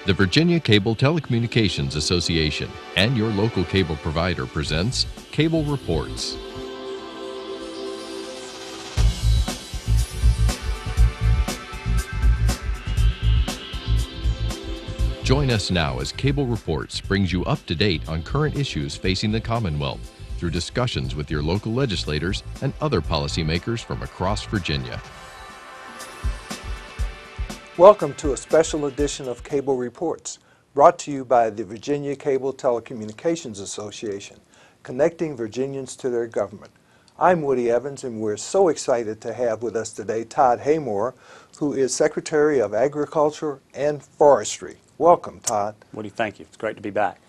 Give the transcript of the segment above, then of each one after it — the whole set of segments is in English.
The Virginia Cable Telecommunications Association and your local cable provider presents Cable Reports. Join us now as Cable Reports brings you up to date on current issues facing the Commonwealth through discussions with your local legislators and other policymakers from across Virginia. Welcome to a special edition of Cable Reports, brought to you by the Virginia Cable Telecommunications Association, connecting Virginians to their government. I'm Woody Evans, and we're so excited to have with us today Todd Haymore, who is Secretary of Agriculture and Forestry. Welcome, Todd. Woody, thank you. It's great to be back.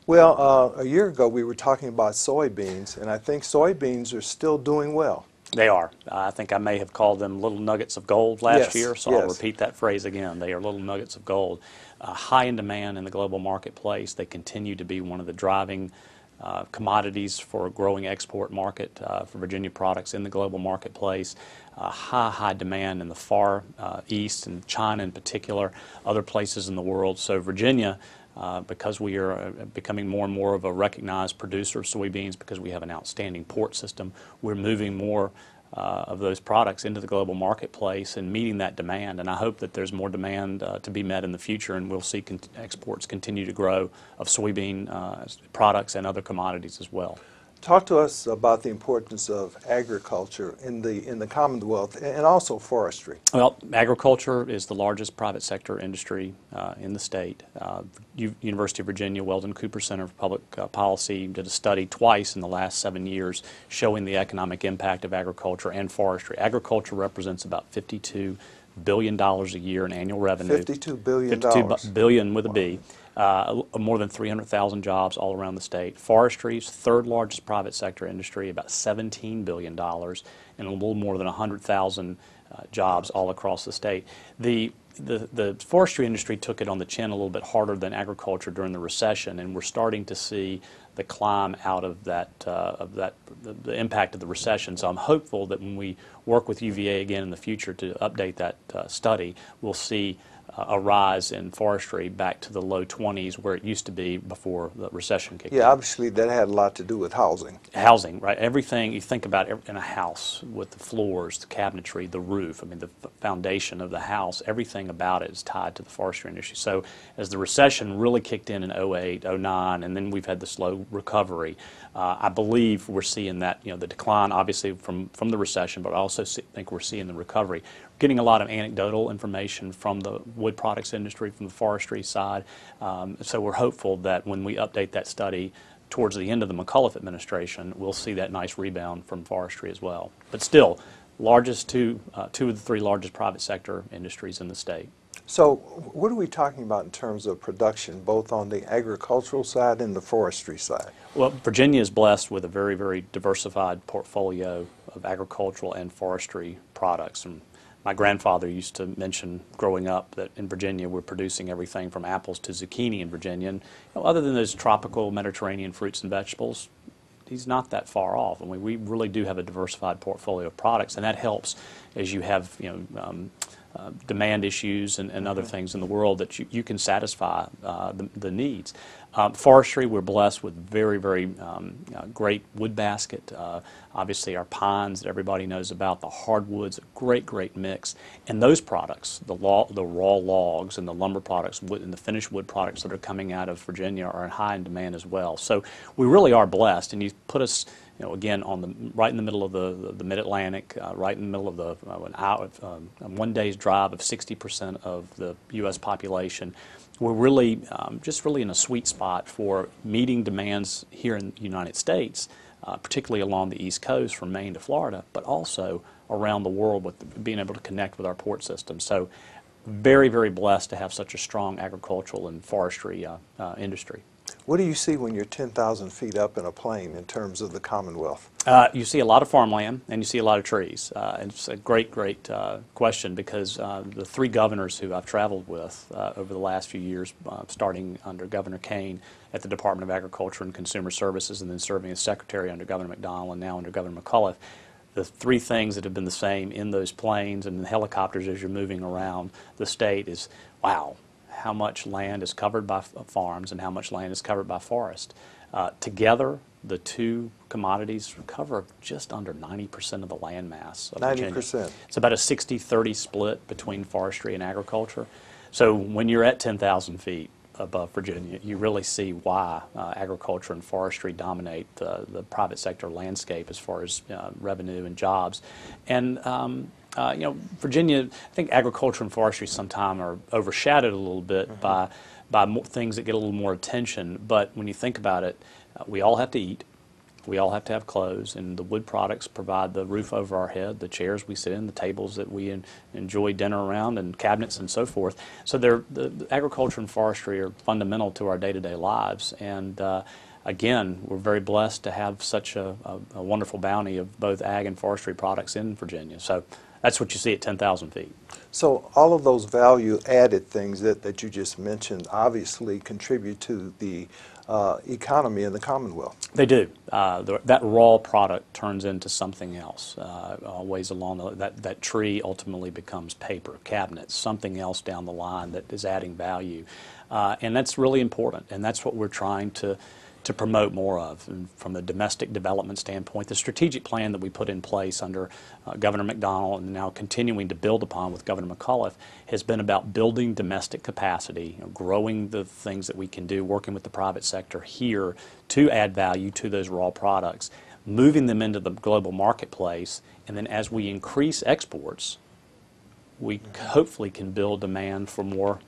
Well, a year ago we were talking about soybeans, and I think soybeans are still doing well. They are. I think I may have called them little nuggets of gold last year, so I'll repeat that phrase again. They are little nuggets of gold. High in demand in the global marketplace. They continue to be one of the driving commodities for a growing export market for Virginia products in the global marketplace. High demand in the far east, and China in particular, other places in the world. So Virginia, because we are becoming more and more of a recognized producer of soybeans, because we have an outstanding port system, we're moving more of those products into the global marketplace and meeting that demand. And I hope that there's more demand to be met in the future, and we'll see exports continue to grow of soybean products and other commodities as well. Talk to us about the importance of agriculture in the Commonwealth and also forestry. Well, agriculture is the largest private sector industry in the state. University of Virginia Weldon Cooper Center for Public Policy did a study twice in the last 7 years showing the economic impact of agriculture and forestry. Agriculture represents about $52 billion a year in annual revenue. $52 billion. $52 billion with a B. More than 300,000 jobs all around the state. Forestry's third largest private sector industry, about $17 billion, and a little more than 100,000 jobs all across the state. The forestry industry took it on the chin a little bit harder than agriculture during the recession, and we're starting to see the climb out of the impact of the recession. So I'm hopeful that when we work with UVA again in the future to update that study, we'll see a rise in forestry back to the low 20s where it used to be before the recession kicked in. Yeah, obviously that had a lot to do with housing. Housing, right? Everything you think about in a house, with the floors, the cabinetry, the roof, I mean the foundation of the house, everything about it is tied to the forestry industry. So as the recession really kicked in 08, 09, and then we've had the slow recovery, I believe we're seeing that, the decline obviously from the recession, but I also think we're seeing the recovery. Getting a lot of anecdotal information from the wood products industry, from the forestry side. So we're hopeful that when we update that study towards the end of the McAuliffe administration, we'll see that nice rebound from forestry as well. But still, two of the three largest private sector industries in the state. So what are we talking about in terms of production, both on the agricultural side and the forestry side? Well, Virginia is blessed with a very, very diversified portfolio of agricultural and forestry products. And my grandfather used to mention growing up that in Virginia we're producing everything from apples to zucchini in Virginia. And other than those tropical Mediterranean fruits and vegetables, he's not that far off. I mean, we really do have a diversified portfolio of products, and that helps as you have demand issues and other things in the world that you can satisfy the needs. Forestry, we're blessed with very, very great wood basket. Obviously our pines that everybody knows about, the hardwoods, a great mix. And those products, the raw logs and the lumber products and the finished wood products that are coming out of Virginia are high in demand as well. So we really are blessed, and you put us again, right in the middle of the Mid-Atlantic, right in the middle of one day's drive of 60% of the U.S. population. We're really just really in a sweet spot for meeting demands here in the United States, particularly along the East Coast from Maine to Florida, but also around the world with being able to connect with our port system. So very, very blessed to have such a strong agricultural and forestry industry. What do you see when you're 10,000 feet up in a plane in terms of the Commonwealth? You see a lot of farmland and you see a lot of trees. And it's a great question, because the three governors who I've traveled with over the last few years, starting under Governor Kane at the Department of Agriculture and Consumer Services, and then serving as Secretary under Governor McDonnell and now under Governor McAuliffe, the three things that have been the same in those planes and the helicopters as you're moving around the state is, wow, how much land is covered by farms and how much land is covered by forest. Together, the two commodities cover just under 90% of the land mass of Virginia. 90%. It's about a 60-30 split between forestry and agriculture. So when you're at 10,000 feet above Virginia, you really see why agriculture and forestry dominate the private sector landscape as far as revenue and jobs. And you know, Virginia, I think agriculture and forestry sometimes are overshadowed a little bit by things that get a little more attention. But when you think about it, we all have to eat. We all have to have clothes, and the wood products provide the roof over our head, the chairs we sit in, the tables that we enjoy dinner around, and cabinets and so forth. So the agriculture and forestry are fundamental to our day-to-day lives. And again, we're very blessed to have such a wonderful bounty of both ag and forestry products in Virginia. So that's what you see at 10,000 feet. So all of those value-added things that you just mentioned obviously contribute to the economy in the Commonwealth. They do. That raw product turns into something else. Always along that tree ultimately becomes paper, cabinets, something else down the line that is adding value. And that's really important, and that's what we're trying to promote more of. And from a domestic development standpoint, the strategic plan that we put in place under Governor McDonnell and now continuing to build upon with Governor McAuliffe has been about building domestic capacity, you know, growing the things that we can do, working with the private sector here to add value to those raw products, moving them into the global marketplace, and then as we increase exports, we hopefully can build demand for more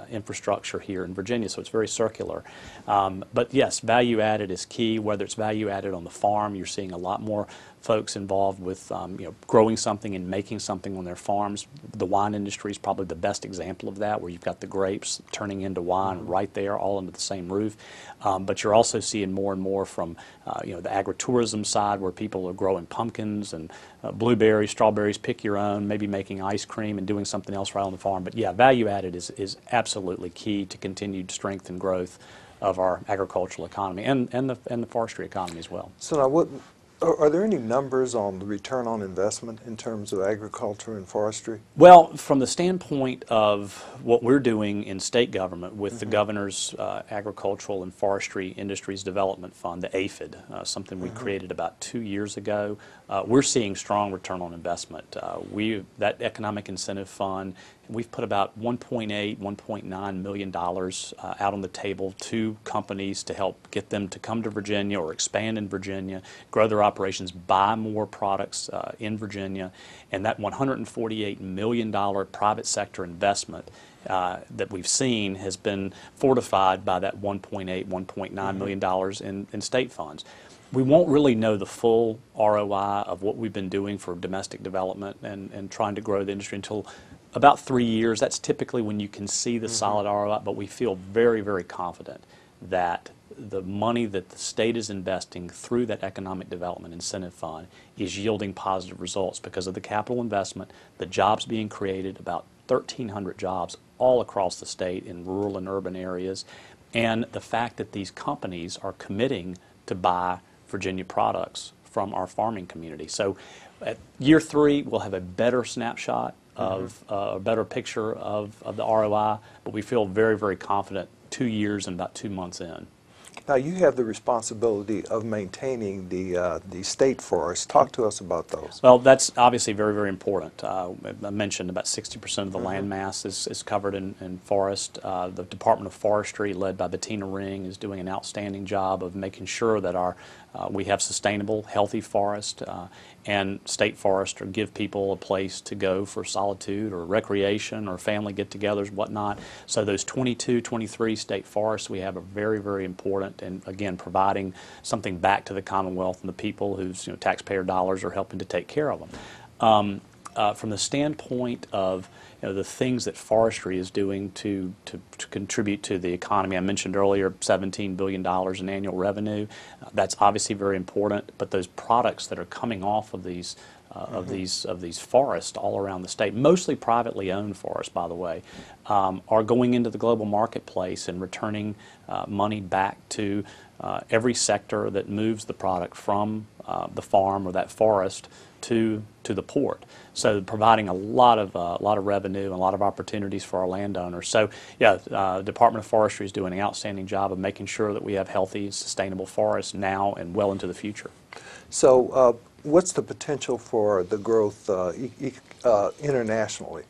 infrastructure here in Virginia, so it's very circular. But yes, value added is key, whether it's value added on the farm. You're seeing a lot more folks involved with you know, growing something and making something on their farms. The wine industry is probably the best example of that, where you've got the grapes turning into wine right there, all under the same roof. But you're also seeing more and more from you know, the agritourism side, where people are growing pumpkins and blueberries, strawberries, pick your own, maybe making ice cream and doing something else right on the farm. But yeah, value added is absolutely key to continued strength and growth of our agricultural economy and the forestry economy as well. So now, are there any numbers on the return on investment in terms of agriculture and forestry? Well, from the standpoint of what we're doing in state government with the governor's Agricultural and Forestry Industries Development Fund, the APHID, something we created about 2 years ago, we're seeing strong return on investment. That economic incentive fund, we've put about $1.8, $1.9 million out on the table to companies to help get them to come to Virginia or expand in Virginia, grow their operations, buy more products in Virginia. And that $148 million private sector investment that we've seen has been fortified by that $1.8, $1.9 million in state funds. We won't really know the full ROI of what we've been doing for domestic development and trying to grow the industry until about 3 years. That's typically when you can see the solid ROI, but we feel very, very confident that the money that the state is investing through that economic development incentive fund is yielding positive results because of the capital investment, the jobs being created, about 1,300 jobs all across the state in rural and urban areas, and the fact that these companies are committing to buy Virginia products from our farming community. So at year 3, we'll have a better snapshot of a better picture of the ROI, but we feel very, very confident 2 years and about 2 months in. Now, you have the responsibility of maintaining the state forests. Talk to us about those. Well, that's obviously very, very important. I mentioned about 60% of the land mass is covered in forest. The Department of Forestry, led by Bettina Ring, is doing an outstanding job of making sure that we have sustainable, healthy forest, and state forests give people a place to go for solitude or recreation or family get-togethers, whatnot. So those 22, 23 state forests we have are very, very important, and again, providing something back to the Commonwealth and the people whose taxpayer dollars are helping to take care of them. From the standpoint of the things that forestry is doing to contribute to the economy, I mentioned earlier $17 billion in annual revenue. That's obviously very important, but those products that are coming off of these forests all around the state, mostly privately owned forests, by the way, are going into the global marketplace and returning money back to every sector that moves the product from the farm or that forest to the port. So providing a lot of revenue and a lot of opportunities for our landowners. So yeah, Department of Forestry is doing an outstanding job of making sure that we have healthy, sustainable forests now and well into the future. So what's the potential for the growth internationally?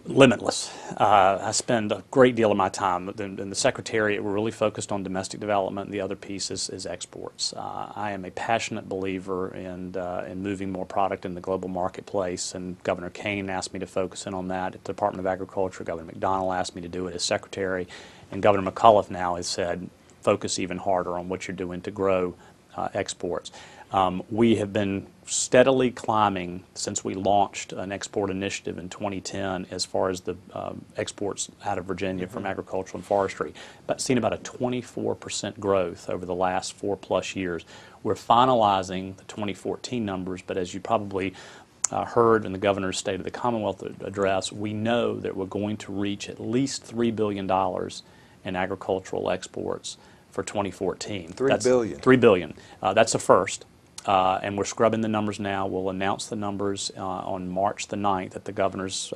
Limitless. I spend a great deal of my time in the Secretariat. We're really focused on domestic development, and the other piece is exports. I am a passionate believer in moving more product in the global marketplace, and Governor Kane asked me to focus in on that at the Department of Agriculture. Governor McDonnell asked me to do it as Secretary, and Governor McAuliffe now has said, focus even harder on what you're doing to grow exports. We have been steadily climbing since we launched an export initiative in 2010 as far as the exports out of Virginia from agriculture and forestry, but seen about a 24% growth over the last 4+ years. We're finalizing the 2014 numbers, but as you probably heard in the Governor's State of the Commonwealth address, we know that we're going to reach at least $3 billion in agricultural exports for 2014. $3 billion. $3 billion. That's a first. And we're scrubbing the numbers now. We'll announce the numbers on March the 9th at the Governor's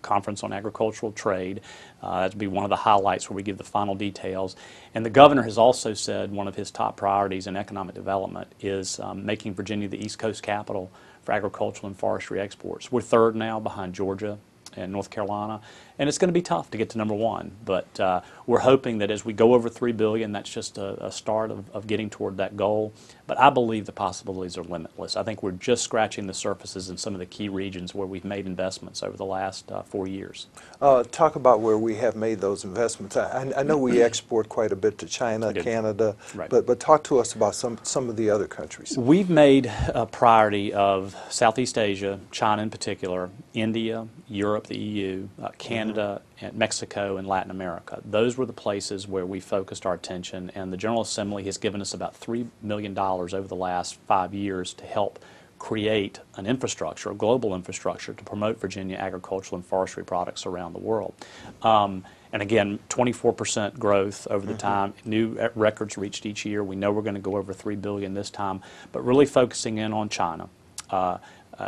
Conference on Agricultural Trade. That'll be one of the highlights where we give the final details. And the Governor has also said one of his top priorities in economic development is making Virginia the East Coast capital for agricultural and forestry exports. We're third now behind Georgia and North Carolina, and it's going to be tough to get to number one, but we're hoping that as we go over $3 billion, that's just a start of getting toward that goal. But I believe the possibilities are limitless. I think we're just scratching the surfaces in some of the key regions where we've made investments over the last 4 years. Talk about where we have made those investments. I know we export quite a bit to China, Canada, right. but talk to us about some of the other countries. We've made a priority of Southeast Asia, China in particular, India, Europe, the EU, Canada, and Mexico, and Latin America. Those were the places where we focused our attention, and the General Assembly has given us about $3 million over the last 5 years to help create an infrastructure, a global infrastructure, to promote Virginia agricultural and forestry products around the world. And again, 24% growth over the time, new records reached each year. We know we're going to go over $3 billion this time, but really focusing in on China,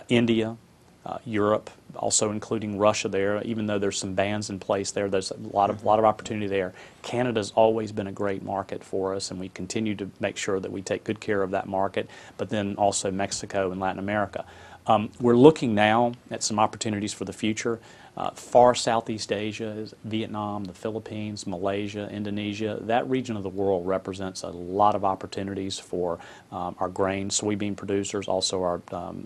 India, Europe, also including Russia there. Even though there's some bans in place there, there's a lot of opportunity there. Canada's always been a great market for us, and we continue to make sure that we take good care of that market, but then also Mexico and Latin America. We're looking now at some opportunities for the future. Far Southeast Asia is Vietnam, the Philippines, Malaysia, Indonesia. That region of the world represents a lot of opportunities for our grain, soybean producers, also our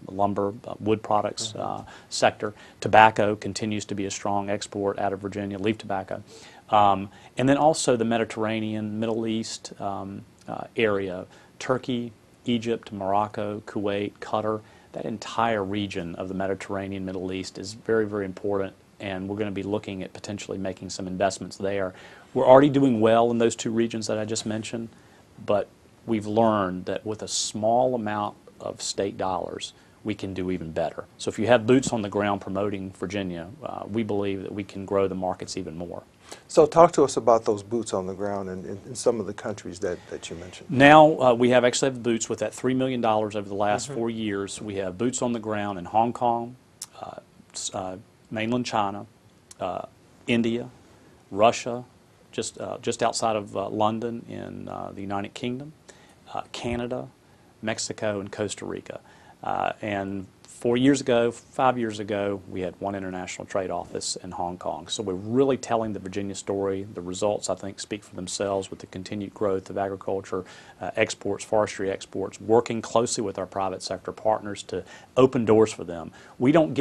lumber, wood products sector. Tobacco continues to be a strong export out of Virginia, leaf tobacco. And then also the Mediterranean, Middle East area, Turkey, Egypt, Morocco, Kuwait, Qatar. That entire region of the Mediterranean, Middle East is very, very important, and we're going to be looking at potentially making some investments there. We're already doing well in those two regions that I just mentioned, but we've learned that with a small amount of state dollars, we can do even better. So if you have boots on the ground promoting Virginia, we believe that we can grow the markets even more. So talk to us about those boots on the ground in some of the countries that you mentioned. Now we actually have boots with that $3 million over the last 4 years. We have boots on the ground in Hong Kong, mainland China, India, Russia, just outside of London in the United Kingdom, Canada, Mexico, and Costa Rica. And 5 years ago, we had one international trade office in Hong Kong. So we're really telling the Virginia story. The results, I think, speak for themselves with the continued growth of agriculture, exports, forestry exports, working closely with our private sector partners to open doors for them. We don't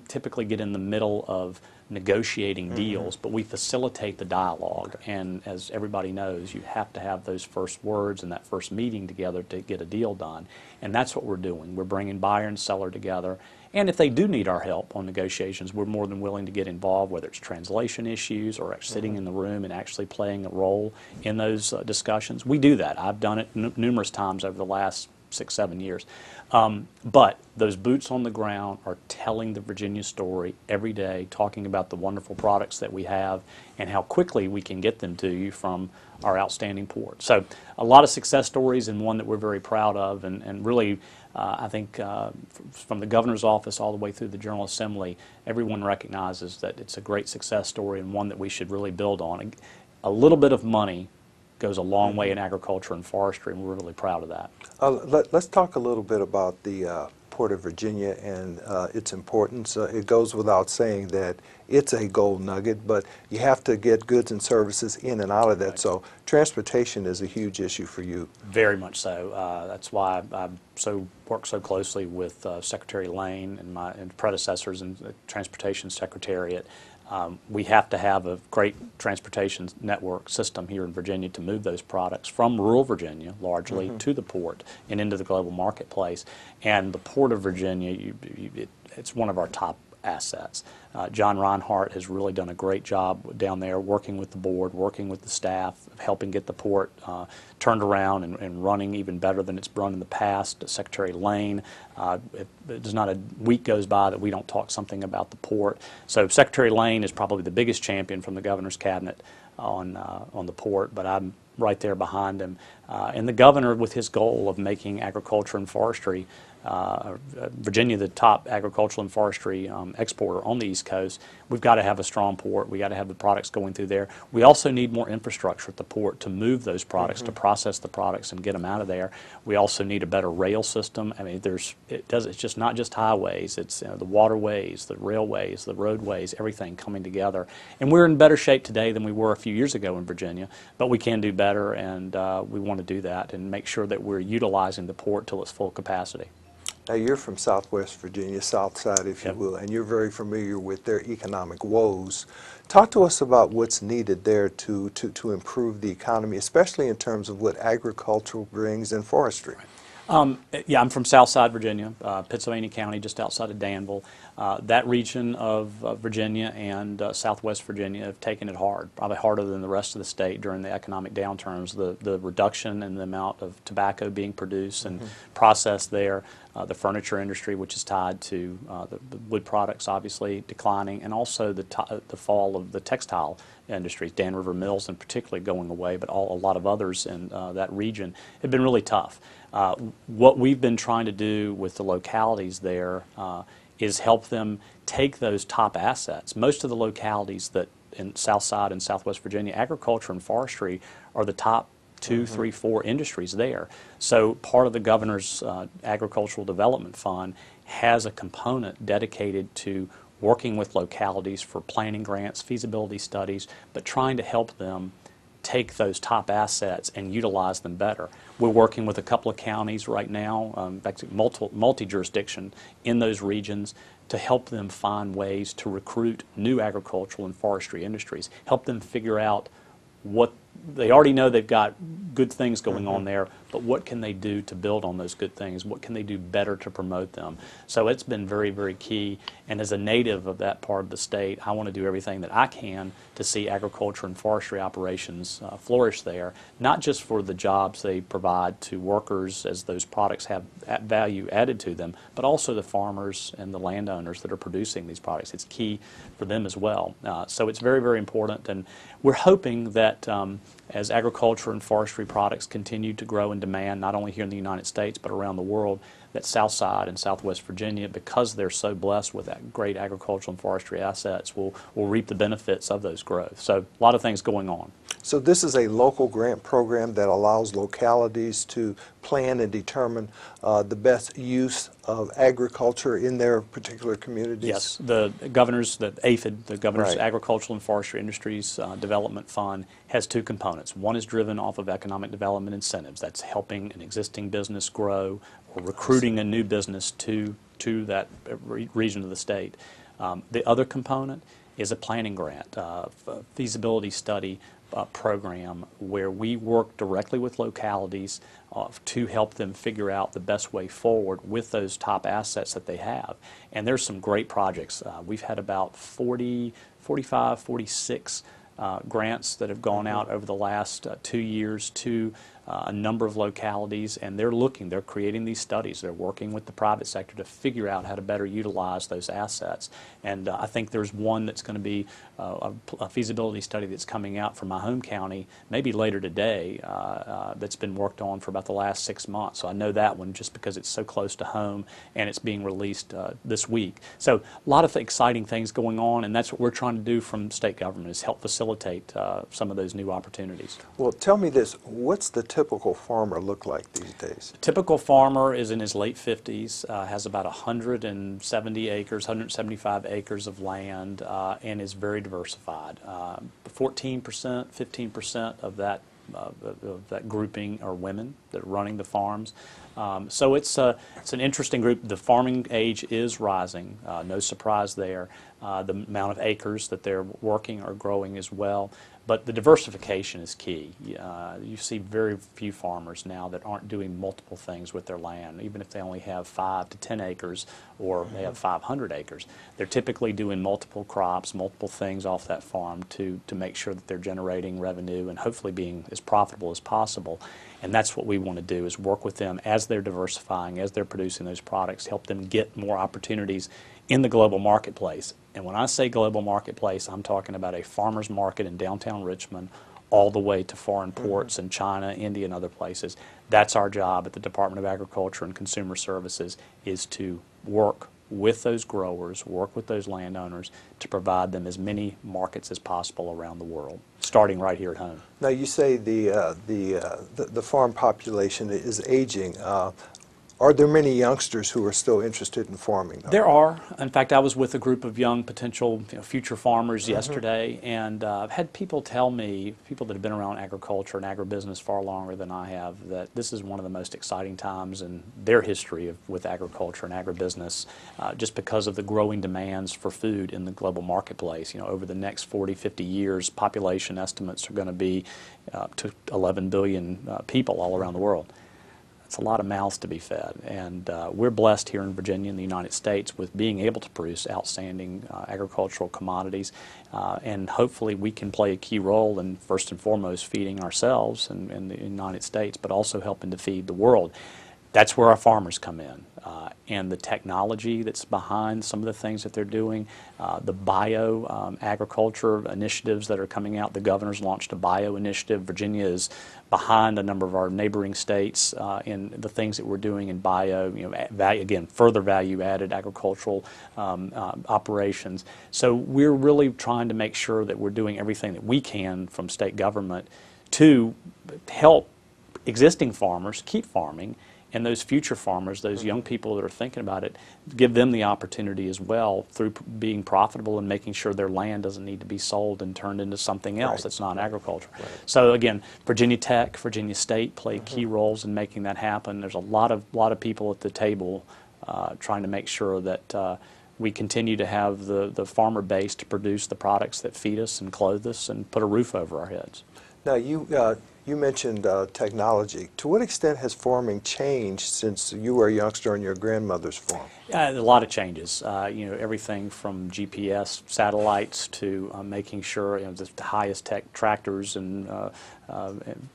typically get in the middle of negotiating deals, but we facilitate the dialogue. And as everybody knows, you have to have those first words and that first meeting together to get a deal done. And that's what we're doing. We're bringing buyer and seller together. And if they do need our help on negotiations, we're more than willing to get involved, whether it's translation issues or sitting in the room and actually playing a role in those discussions. We do that. I've done it numerous times over the last 6-7 years. But those boots on the ground are telling the Virginia story every day, talking about the wonderful products that we have and how quickly we can get them to you from our outstanding port. So a lot of success stories, and one that we're very proud of, and really I think from the governor's office all the way through the General Assembly, everyone recognizes that it's a great success story and one that we should really build on. A little bit of money goes a long way in agriculture and forestry, and we're really proud of that. Let's talk a little bit about the Port of Virginia and its importance. It goes without saying that it's a gold nugget, but you have to get goods and services in and out of that. Right. So transportation is a huge issue for you. Very much so. That's why I work so closely with Secretary Lane and my predecessors in the Transportation Secretariat. We have to have a great transportation network system here in Virginia to move those products from rural Virginia, largely, to the port and into the global marketplace. And the Port of Virginia, it's one of our top assets. John Reinhardt has really done a great job down there working with the board, working with the staff, helping get the port turned around and running even better than it's run in the past. Secretary Lane, there's not a week goes by that we don't talk something about the port. So Secretary Lane is probably the biggest champion from the governor's cabinet on the port, but I'm right there behind him. And the governor, with his goal of making agriculture and forestry Virginia, the top agricultural and forestry exporter on the East Coast, we've got to have a strong port. We've got to have the products going through there. We also need more infrastructure at the port to move those products, to process the products and get them out of there. We also need a better rail system. I mean, it's just not just highways. It's the waterways, the railways, the roadways, everything coming together. And we're in better shape today than we were a few years ago in Virginia, but we can do better, and we want to do that and make sure that we're utilizing the port till its full capacity. Now, you're from Southwest Virginia, South Side, if you will, and you're very familiar with their economic woes. Talk to us about what's needed there to improve the economy, especially in terms of what agriculture brings and forestry. Yeah, I'm from Southside Virginia, Pittsylvania County, just outside of Danville. That region of Virginia and Southwest Virginia have taken it hard, probably harder than the rest of the state during the economic downturns. The reduction in the amount of tobacco being produced and processed there, the furniture industry, which is tied to the wood products, obviously declining, and also the fall of the textile industries, Dan River Mills in particular going away, but a lot of others in that region have been really tough. What we've been trying to do with the localities there is help them take those top assets. Most of the localities that in Southside and Southwest Virginia, agriculture and forestry are the top 2, 3, 4 industries there. So part of the governor's agricultural development fund has a component dedicated to working with localities for planning grants, feasibility studies, but trying to help them take those top assets and utilize them better. We're working with a couple of counties right now, in fact, multi-jurisdiction in those regions to help them find ways to recruit new agricultural and forestry industries, help them figure out what they already know they've got good things going on there, but what can they do to build on those good things? What can they do better to promote them? So it's been very, very key. And as a native of that part of the state, I want to do everything that I can to see agriculture and forestry operations flourish there, not just for the jobs they provide to workers as those products have value added to them, but also the farmers and the landowners that are producing these products. It's key for them as well. So it's very, very important. And we're hoping that as agriculture and forestry products continue to grow in demand, not only here in the United States, but around the world, that Southside and Southwest Virginia, because they're so blessed with that great agricultural and forestry assets, will reap the benefits of those growth. So a lot of things going on. So this is a local grant program that allows localities to plan and determine the best use of agriculture in their particular communities? Yes, the governor's, the APHID, the Governor's Right. Agricultural and Forestry Industries Development Fund, has two components. One is driven off of economic development incentives. That's helping an existing business grow or recruiting a new business to that region of the state. The other component is a planning grant, feasibility study program where we work directly with localities to help them figure out the best way forward with those top assets that they have. And there's some great projects. We've had about 45, 46 grants that have gone out over the last 2 years to a number of localities, and they're creating these studies. They're working with the private sector to figure out how to better utilize those assets. And I think there's one that's going to be a feasibility study that's coming out from my home county, maybe later today, that's been worked on for about the last 6 months. So I know that one just because it's so close to home, and it's being released this week. So a lot of exciting things going on, and that's what we're trying to do from state government, is help facilitate some of those new opportunities. Well, tell me this, what's the typical farmer look like these days? A typical farmer is in his late 50s, has about 170 acres, 175 acres of land, and is very diversified. 14%, 15% of that grouping are women that are running the farms. So it's an interesting group. The farming age is rising, no surprise there. The amount of acres that they're working are growing as well. But the diversification is key. You see very few farmers now that aren't doing multiple things with their land, even if they only have 5 to 10 acres or they have 500 acres. They're typically doing multiple crops, multiple things off that farm to make sure that they're generating revenue and hopefully being as profitable as possible. And that's what we want to do, is work with them as they're diversifying, as they're producing those products, help them get more opportunities in the global marketplace. And when I say global marketplace, I'm talking about a farmer's market in downtown Richmond all the way to foreign ports in China, India, and other places. That's our job at the Department of Agriculture and Consumer Services, is to work with those growers, work with those landowners to provide them as many markets as possible around the world, starting right here at home. Now, you say the farm population is aging. Are there many youngsters who are still interested in farming, though? There are. In fact, I was with a group of young potential future farmers yesterday, and I've had people tell me, people that have been around agriculture and agribusiness far longer than I have, that this is one of the most exciting times in their history with agriculture and agribusiness, just because of the growing demands for food in the global marketplace. Over the next 40, 50 years, population estimates are going to be to 11 billion people all around the world. It's a lot of mouths to be fed, and we're blessed here in Virginia in the United States with being able to produce outstanding agricultural commodities, and hopefully we can play a key role in, first and foremost, feeding ourselves in the United States, but also helping to feed the world. That's where our farmers come in, and the technology that's behind some of the things that they're doing, the bio agriculture initiatives that are coming out. The governor's launched a bio initiative. Virginia is behind a number of our neighboring states in the things that we're doing in bio, again, further value-added agricultural operations. So we're really trying to make sure that we're doing everything that we can from state government to help existing farmers keep farming, and those future farmers, those young people that are thinking about it, give them the opportunity as well through being profitable and making sure their land doesn't need to be sold and turned into something else that's not agriculture. Right. So again, Virginia Tech, Virginia State play key roles in making that happen. There's a lot of people at the table trying to make sure that we continue to have the farmer base to produce the products that feed us and clothe us and put a roof over our heads. Now, you mentioned technology. To what extent has farming changed since you were a youngster on your grandmother's farm? A lot of changes. Everything from GPS satellites to making sure the highest tech tractors and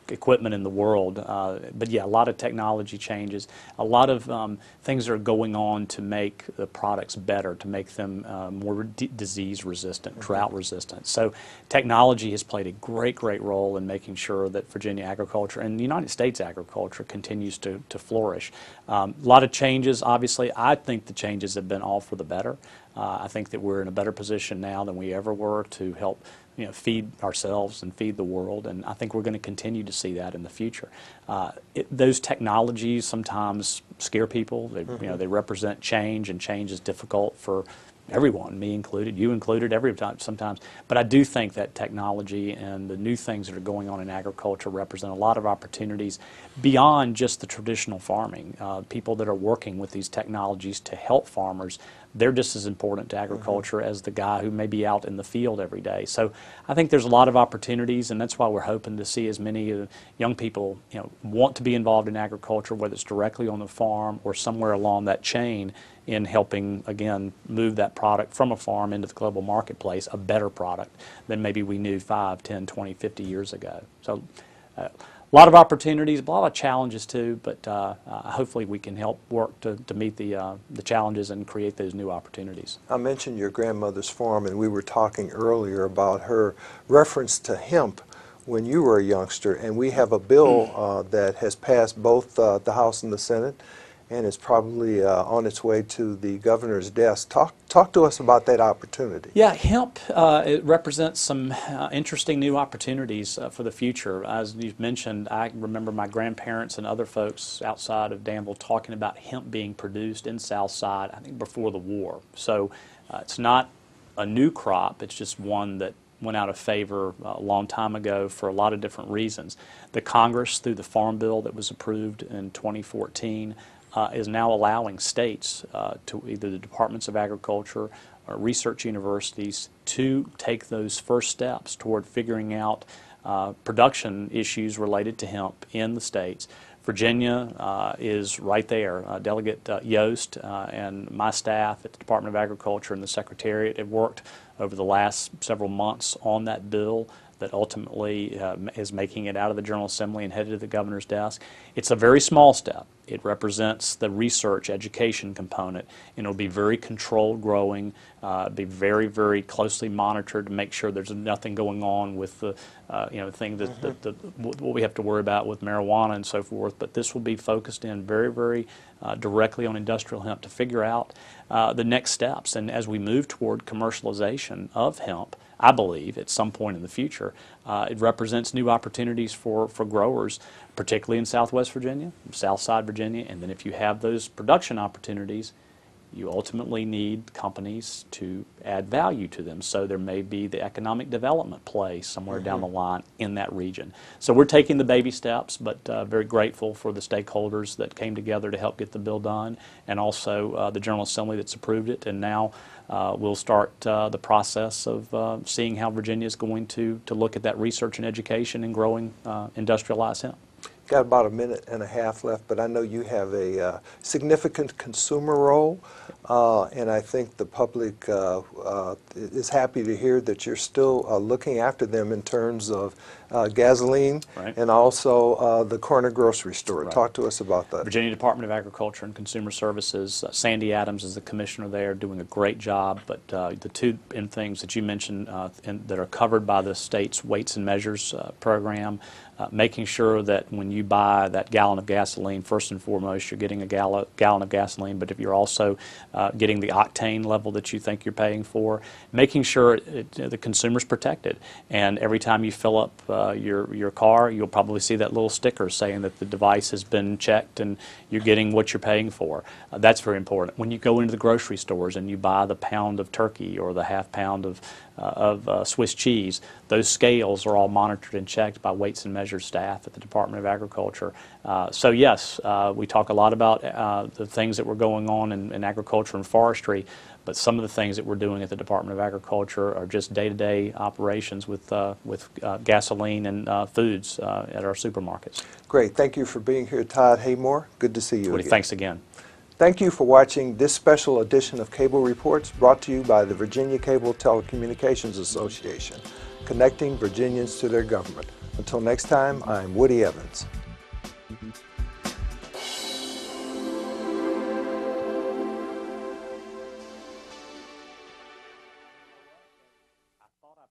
equipment in the world. But yeah, a lot of technology changes. A lot of things are going on to make the products better, to make them more disease resistant, drought resistant. So technology has played a great role in making sure that Virginia agriculture and the United States agriculture continues to flourish. A lot of changes, obviously. I think the changes have been all for the better. I think that we're in a better position now than we ever were to help feed ourselves and feed the world, and I think we're going to continue to see that in the future. Those technologies sometimes scare people. They, they represent change, and change is difficult for everyone, me included, you included, every time sometimes. But I do think that technology and the new things that are going on in agriculture represent a lot of opportunities beyond just the traditional farming. People that are working with these technologies to help farmers, they're just as important to agriculture as the guy who may be out in the field every day. So I think there's a lot of opportunities, and that's why we're hoping to see as many young people want to be involved in agriculture, whether it's directly on the farm or somewhere along that chain, in helping, again, move that product from a farm into the global marketplace, a better product than maybe we knew 5, 10, 20, 50 years ago. So a lot of opportunities, a lot of challenges too, but hopefully we can help work to meet the challenges and create those new opportunities. I mentioned your grandmother's farm, and we were talking earlier about her reference to hemp when you were a youngster, and we have a bill that has passed both the House and the Senate, and is probably on its way to the governor's desk. Talk to us about that opportunity. Yeah, hemp it represents some interesting new opportunities for the future. As you've mentioned, I remember my grandparents and other folks outside of Danville talking about hemp being produced in Southside, I think before the war. So it's not a new crop, it's just one that went out of favor a long time ago for a lot of different reasons. The Congress, through the Farm Bill that was approved in 2014, is now allowing states, to either the Departments of Agriculture or research universities, to take those first steps toward figuring out production issues related to hemp in the states. Virginia is right there. Delegate Yost and my staff at the Department of Agriculture and the Secretariat have worked over the last several months on that bill that ultimately is making it out of the General Assembly and headed to the governor's desk. It's a very small step. It represents the research education component, and it'll be very controlled growing, be very, very closely monitored to make sure there's nothing going on with the thing that what we have to worry about with marijuana and so forth. But this will be focused in very, very directly on industrial hemp to figure out the next steps. And as we move toward commercialization of hemp, I believe at some point in the future, it represents new opportunities for growers, particularly in Southwest Virginia, Southside Virginia, and then if you have those production opportunities, you ultimately need companies to add value to them. So there may be the economic development play somewhere down the line in that region. So we're taking the baby steps, but very grateful for the stakeholders that came together to help get the bill done, and also the General Assembly that's approved it. And now we'll start the process of seeing how Virginia is going to look at that research and education and growing industrialized hemp. Got about a minute and a half left, but I know you have a significant consumer role, and I think the public is happy to hear that you're still looking after them in terms of gasoline, right, and also the corner grocery store. Right. Talk to us about that. Virginia Department of Agriculture and Consumer Services, Sandy Adams is the commissioner there, doing a great job, but the two things that you mentioned that are covered by the state's weights and measures program, making sure that when you buy that gallon of gasoline, first and foremost, you're getting a gallon of gasoline, but if you're also getting the octane level that you think you're paying for, making sure the consumer's protected. And every time you fill up your car, you'll probably see that little sticker saying that the device has been checked and you're getting what you're paying for. That's very important. When you go into the grocery stores and you buy the pound of turkey or the half pound of Swiss cheese, those scales are all monitored and checked by weights and measures staff at the Department of Agriculture. So yes, we talk a lot about the things that were going on in agriculture and forestry, but some of the things that we're doing at the Department of Agriculture are just day-to-day operations with gasoline and foods at our supermarkets. Great. Thank you for being here, Todd Haymore. Good to see you again. Thanks again. Thank you for watching this special edition of Cable Reports, brought to you by the Virginia Cable Telecommunications Association, connecting Virginians to their government. Until next time, I'm Woody Evans.